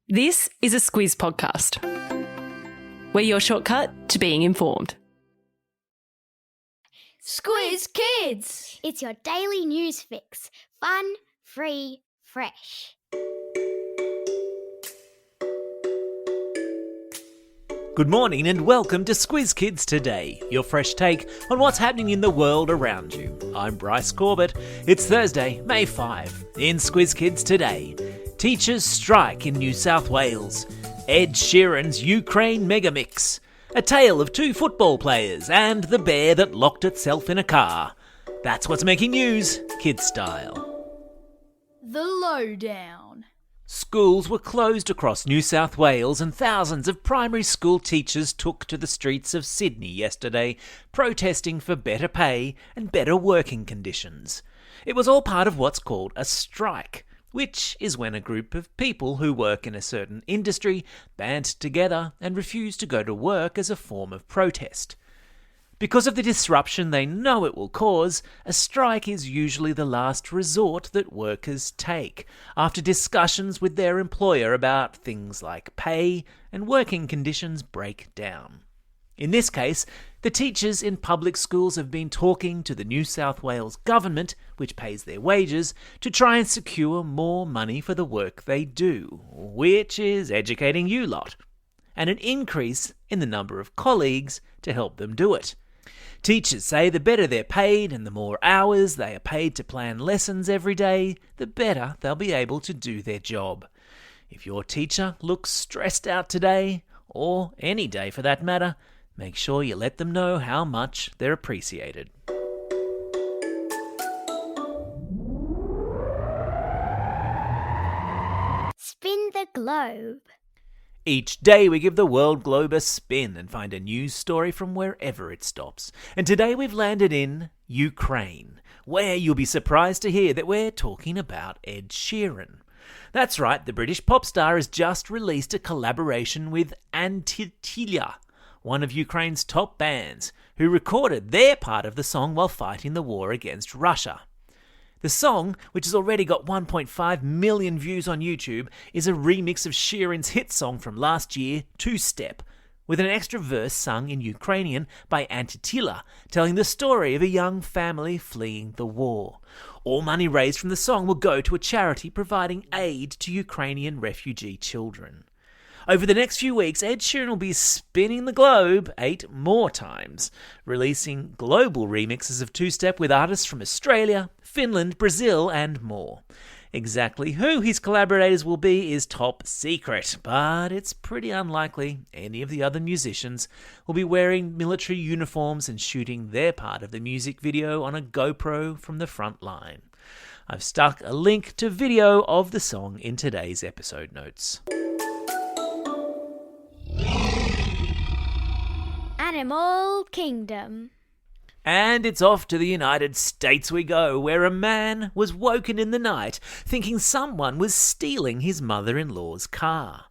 This is a Squiz podcast. We're your shortcut to being informed. Squiz Kids! It's your daily news fix. Fun, free, fresh. Good morning and welcome to Squiz Kids Today, your fresh take on what's happening in the world around you. I'm Bryce Corbett. It's Thursday, May 5. In Squiz Kids Today, teachers strike in New South Wales, Ed Sheeran's Ukraine megamix, a tale of two football players and the bear that locked itself in a car. That's what's making news, kid style. The lowdown. Schools were closed across New South Wales and thousands of primary school teachers took to the streets of Sydney yesterday, protesting for better pay and better working conditions. It was all part of what's called a strike, which is when a group of people who work in a certain industry band together and refuse to go to work as a form of protest. Because of the disruption they know it will cause, a strike is usually the last resort that workers take, after discussions with their employer about things like pay and working conditions break down. In this case, the teachers in public schools have been talking to the New South Wales government, which pays their wages, to try and secure more money for the work they do, which is educating you lot, and an increase in the number of colleagues to help them do it. Teachers say the better they're paid and the more hours they are paid to plan lessons every day, the better they'll be able to do their job. If your teacher looks stressed out today, or any day for that matter, make sure you let them know how much they're appreciated. Spin the globe. Each day we give the world globe a spin and find a news story from wherever it stops. And today we've landed in Ukraine, where you'll be surprised to hear that we're talking about Ed Sheeran. That's right, the British pop star has just released a collaboration with NSW, one of Ukraine's top bands, who recorded their part of the song while fighting the war against Russia. The song, which has already got 1.5 million views on YouTube, is a remix of Sheeran's hit song from last year, Two Step, with an extra verse sung in Ukrainian by NSW, telling the story of a young family fleeing the war. All money raised from the song will go to a charity providing aid to Ukrainian refugee children. Over the next few weeks, Ed Sheeran will be spinning the globe 8 more times, releasing global remixes of Two Step with artists from Australia, Finland, Brazil and more. Exactly who his collaborators will be is top secret, but it's pretty unlikely any of the other musicians will be wearing military uniforms and shooting their part of the music video on a GoPro from the front line. I've stuck a link to video of the song in today's episode notes. Animal Kingdom. And it's off to the United States we go, where a man was woken in the night thinking someone was stealing his mother-in-law's car.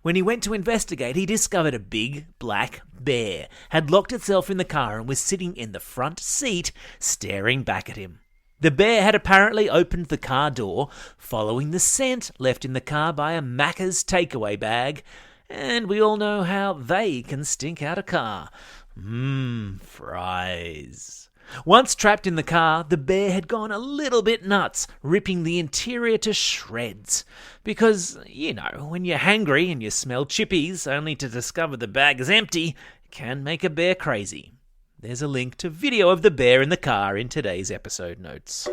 When he went to investigate, he discovered a big black bear had locked itself in the car and was sitting in the front seat, staring back at him. The bear had apparently opened the car door, following the scent left in the car by a Macca's takeaway bag, and we all know how they can stink out a car. Fries. Once trapped in the car, the bear had gone a little bit nuts, ripping the interior to shreds. Because, you know, when you're hangry and you smell chippies only to discover the bag is empty, can make a bear crazy. There's a link to video of the bear in the car in today's episode notes.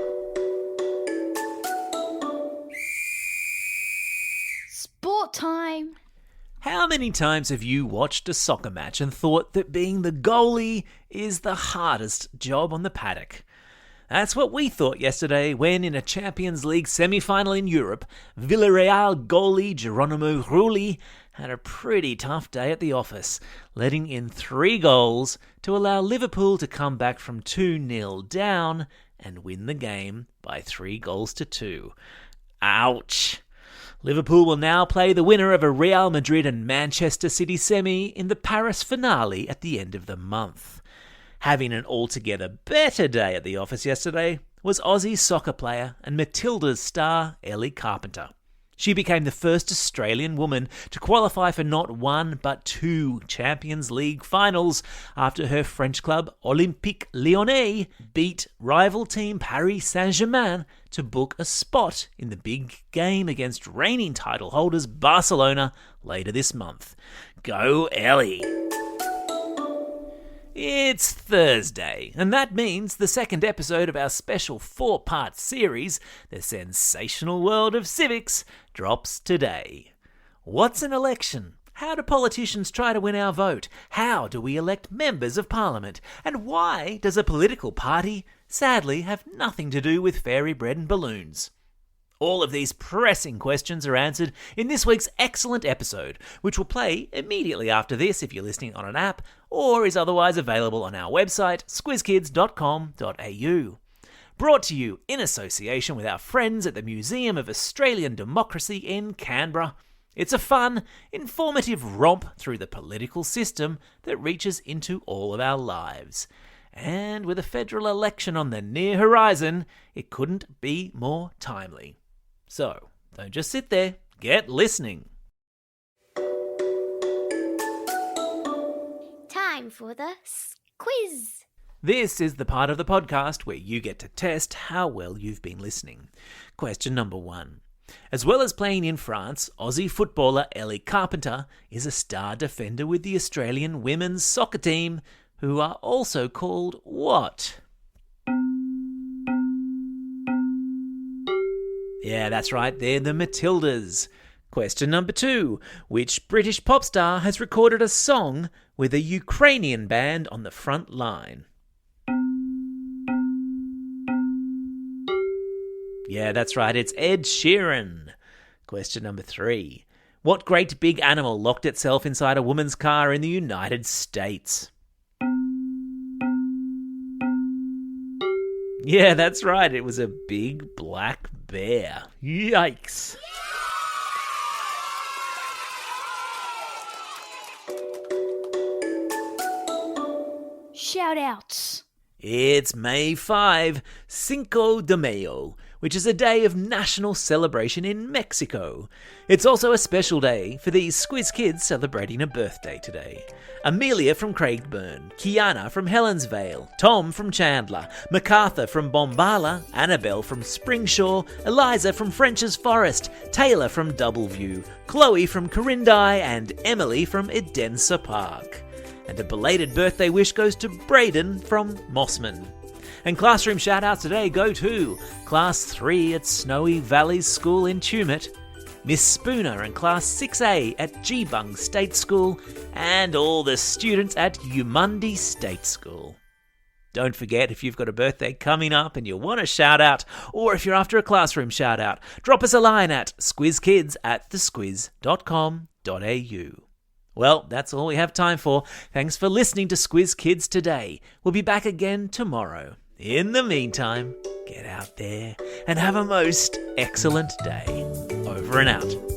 Sport time. How many times have you watched a soccer match and thought that being the goalie is the hardest job on the paddock? That's what we thought yesterday when, in a Champions League semi-final in Europe, Villarreal goalie Geronimo Rulli had a pretty tough day at the office, letting in 3 goals to allow Liverpool to come back from 2-0 down and win the game by 3-2. Ouch! Liverpool will now play the winner of a Real Madrid and Manchester City semi in the Paris finale at the end of the month. Having an altogether better day at the office yesterday was Aussie soccer player and Matilda's star Ellie Carpenter. She became the first Australian woman to qualify for not one but two Champions League finals after her French club Olympique Lyonnais beat rival team Paris Saint-Germain to book a spot in the big game against reigning title holders Barcelona later this month. Go Ellie! It's Thursday, and that means the second episode of our special 4-part series, The Sensational World of Civics, drops today. What's an election? How do politicians try to win our vote? How do we elect members of parliament? And why does a political party sadly have nothing to do with fairy bread and balloons? All of these pressing questions are answered in this week's excellent episode, which will play immediately after this if you're listening on an app, or is otherwise available on our website, squizkids.com.au. Brought to you in association with our friends at the Museum of Australian Democracy in Canberra. It's a fun, informative romp through the political system that reaches into all of our lives. And with a federal election on the near horizon, it couldn't be more timely. So, don't just sit there, get listening. Time for the quiz. This is the part of the podcast where you get to test how well you've been listening. Question number 1. As well as playing in France, Aussie footballer Ellie Carpenter is a star defender with the Australian women's soccer team, who are also called what? Yeah, that's right, they're the Matildas. Question number 2. Which British pop star has recorded a song with a Ukrainian band on the front line? Yeah, that's right, it's Ed Sheeran. Question number 3. What great big animal locked itself inside a woman's car in the United States? Yeah, that's right, it was a big black bear. Yikes. Shout outs. It's May 5, Cinco de Mayo, which is a day of national celebration in Mexico. It's also a special day for these Squiz Kids celebrating a birthday today. Amelia from Craigburn, Kiana from Helensvale, Tom from Chandler, MacArthur from Bombala, Annabelle from Springshaw, Eliza from French's Forest, Taylor from Doubleview, Chloe from Corindai, and Emily from Edensor Park. And a belated birthday wish goes to Braden from Mossman. And classroom shout-outs today go to Class 3 at Snowy Valleys School in Tumut, Miss Spooner and Class 6A at Geebung State School, and all the students at Umundi State School. Don't forget, if you've got a birthday coming up and you want a shout-out, or if you're after a classroom shout-out, drop us a line at squizkids@thesquiz.com.au. Well, that's all we have time for. Thanks for listening to Squiz Kids today. We'll be back again tomorrow. In the meantime, get out there and have a most excellent day. Over and out.